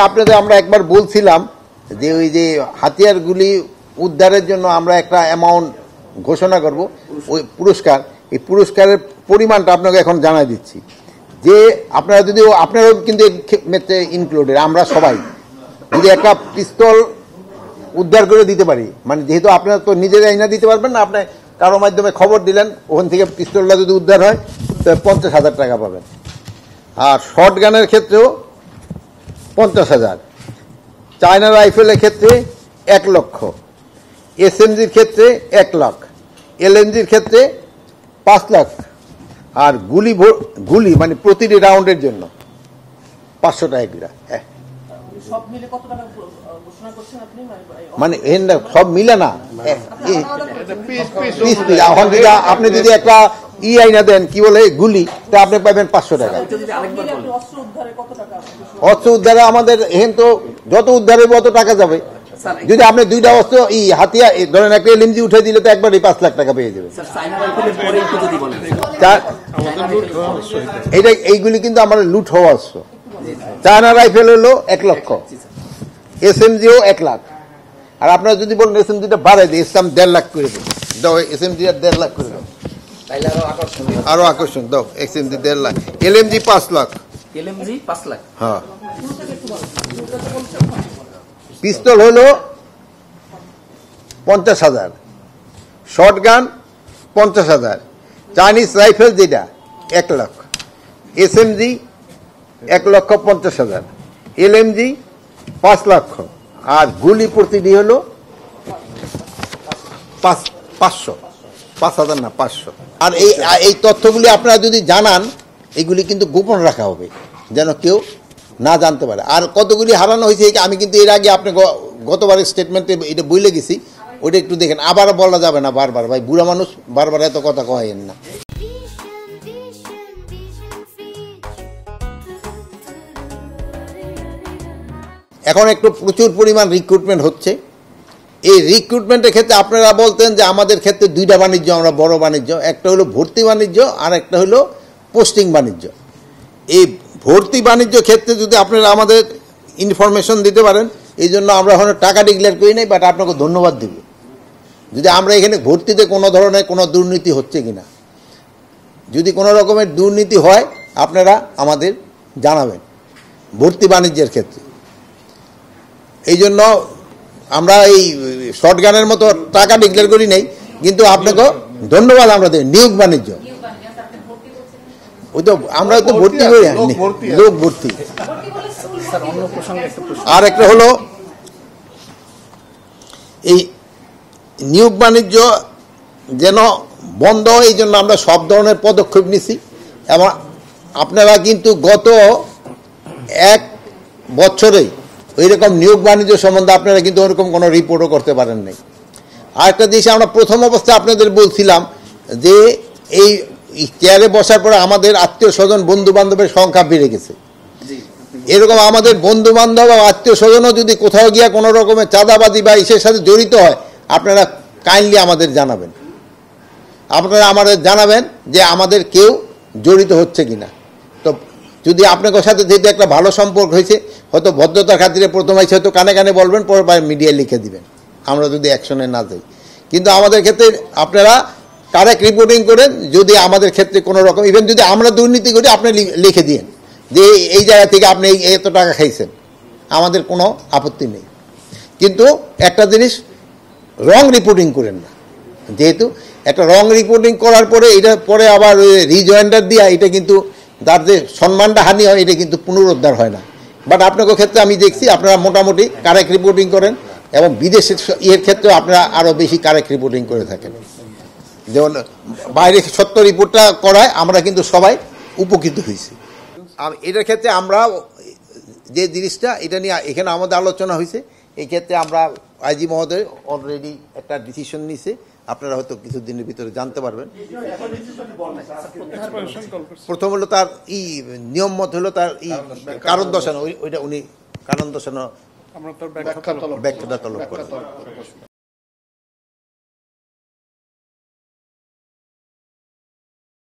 আপনাদের আমরা একবার বলছিলাম যে ওই যে হাতিয়ারগুলি উদ্ধারের জন্য আমরা একটা অ্যামাউন্ট ঘোষণা করব, ওই পুরস্কার, এই পুরস্কারের পরিমাণটা আপনাকে এখন জানাই দিচ্ছি। যে আপনারা যদি, আপনারাও কিন্তু ইনক্লুডেড, আমরা সবাই যদি একটা পিস্তল উদ্ধার করে দিতে পারি, মানে যেহেতু আপনারা তো নিজেরাই না দিতে পারবেন না, আপনি কারো মাধ্যমে খবর দিলেন, ওখান থেকে পিস্তলটা যদি উদ্ধার হয় তো 50,000 টাকা পাবেন। আর শর্ট গানের ক্ষেত্রেও 50,000, চায়না রাইফেলের ক্ষেত্রে 1 লক্ষ, এসএমজির ক্ষেত্রে 1 লাখ, এলএমজির ক্ষেত্রে 5 লাখ, আর গুলি মানে প্রতিটি রাউন্ডের জন্য 500 টাকা করে। মানে সব মিলে না, আপনি যদি একটা আইনা দেন কি বলে গুলি, তা আপনি পাবেন 500 টাকা। অস্ত্র উদ্ধারে আমাদের এখানে তো যত উদ্ধার হবে অত টাকা যাবে। যদি আপনি 2টা অস্ত্র হাতিয়ার ধরেন, একটা এলএমজি উঠে দিলে তো একবারই 5 লাখ টাকা পেয়ে যাবে। এইগুলি কিন্তু আমার লুট হওয়া অস্ত্র। চায়না রাইফেল হলো 1 লক্ষ, এসএমজিও 1 লাখ। আর আপনারা যদি বলেন এসএমজিটা বাড়াই দিই, ইসলাম 1.5 লাখ করে দেবো, দাও এসএমজি আর 1.5 লাখ করে দাও, আরো আকর্ষণ দাও। SMG 1.5 lakh, LMG 5 lakh, LMG 5 lakh. হ্যাঁ, পিস্তল হলো 50,000, শর্টগান 50,000, চাইনিজ রাইফেল যেটা 1 লাখ, এসএমজি 1,50,000, এলএমজি 5 লক্ষ, আর গুলি প্রতিটি হলো 5,000 না 500। আর এই তথ্যগুলি আপনারা যদি জানান, এগুলি কিন্তু গোপন রাখা হবে যেন কেউ না জানতে পারে। আর কতগুলি হারানো হয়েছে আমি কিন্তু এর আগে আপনি গতবারের স্টেটমেন্টে এটা বলে গেছি, ওটা একটু দেখেন, আবার বলা যাবে না বারবার, ভাই বুড়া মানুষ বারবার এত কথা কয়েন না। এখন একটু প্রচুর পরিমাণ রিক্রুটমেন্ট হচ্ছে। এই রিক্রুটমেন্টের ক্ষেত্রে আপনারা বলতেন যে আমাদের ক্ষেত্রে 2টা বাণিজ্য, আমরা বড় বাণিজ্য, একটা হলো ভর্তি বাণিজ্য আর একটা হলো পোস্টিং বাণিজ্য। এই ভর্তি বাণিজ্য ক্ষেত্রে যদি আপনারা আমাদের ইনফরমেশন দিতে পারেন, এই জন্য আমরা এখন টাকা ডিক্লেয়ার করি নাই, বাট আপনাকে ধন্যবাদ দেব যদি আমরা এখানে ভর্তিতে কোনো ধরনের কোনো দুর্নীতি হচ্ছে কিনা, যদি কোনো রকমের দুর্নীতি হয় আপনারা আমাদের জানাবেন ভর্তি বাণিজ্যের ক্ষেত্রে। এই জন্য আমরা এই শর্টগানের মতো টাকা ডিক্লেয়ার করি নাই, কিন্তু আপনাকে ধন্যবাদ আমরা দেব। নিয়োগ বাণিজ্য, ওই তো আমরা তো ভর্তি করি, লোক ভর্তি। আর একটা হলো এই নিয়োগ বাণিজ্য যেন বন্ধ হয়, এই জন্য আমরা সব ধরনের পদক্ষেপ নিছি। এবং আপনারা কিন্তু গত 1 বছরেই ওইরকম নিয়োগ বাণিজ্য সম্বন্ধে আপনারা কিন্তু ওরকম কোনো রিপোর্টও করতে পারেন নাই। আরেকটা জিনিস আমরা প্রথম অবস্থায় আপনাদের বলছিলাম যে এই চেয়ারে বসার পরে আমাদের আত্মীয় স্বজন বন্ধু বান্ধবের সংখ্যা বেড়ে গেছে। এরকম আমাদের বন্ধু বান্ধব ও আত্মীয় স্বজনও যদি কোথাও গিয়া কোনো রকমের চাঁদাবাজি বা ইসের সাথে জড়িত হয়, আপনারা কাইন্ডলি আমাদের জানাবেন। আপনারা আমাদের জানাবেন যে আমাদের কেউ জড়িত হচ্ছে কিনা। তো যদি আপনাদের সাথে যেহেতু একটা ভালো সম্পর্ক হয়েছে, হয়তো ভদ্রতার খাতিরে প্রথম আইসে হয়তো কানে কানে বলবেন, পরে মিডিয়ায় লিখে দিবেন, আমরা যদি অ্যাকশনে না যাই। কিন্তু আমাদের ক্ষেত্রে আপনারা কারেক্ট রিপোর্টিং করেন। যদি আমাদের ক্ষেত্রে কোনো রকম, ইভেন যদি আমরা দুর্নীতি করি, আপনি লিখে দিন যে এই জায়গা থেকে আপনি এত টাকা খাইছেন, আমাদের কোনো আপত্তি নেই। কিন্তু একটা জিনিস, রং রিপোর্টিং করেন না। যেহেতু একটা রং রিপোর্টিং করার পরে এটা পরে আবার রিজয়েন্ডার দিয়া, এটা কিন্তু তার যে সম্মানটা হানি হয়, এটা কিন্তু পুনরুদ্ধার হয় না। বাট আপনাদের ক্ষেত্রে আমি দেখছি আপনারা মোটামুটি কারেক্ট রিপোর্টিং করেন, এবং বিদেশের এর ক্ষেত্রেও আপনারা আরও বেশি কারেক্ট রিপোর্টিং করে থাকেন। যেমন বাইরে সত্য রিপোর্টটা করায় আমরা কিন্তু সবাই উপকৃত হয়েছি। এটার ক্ষেত্রে আমরা যে জিনিসটা এটা নিয়ে এখানে আমাদের আলোচনা হয়েছে, এই ক্ষেত্রে আমরা আইজি মহোদয় অলরেডি একটা ডিসিশন নিছে, আপনারা হয়তো কিছুদিনের ভিতরে জানতে পারবেন। প্রথম হলো তার নিয়ম মত হলো তার কারণ দর্শানো, ওইটা উনি কারণ দর্শানো ব্যাখ্যাটা তলব করেন।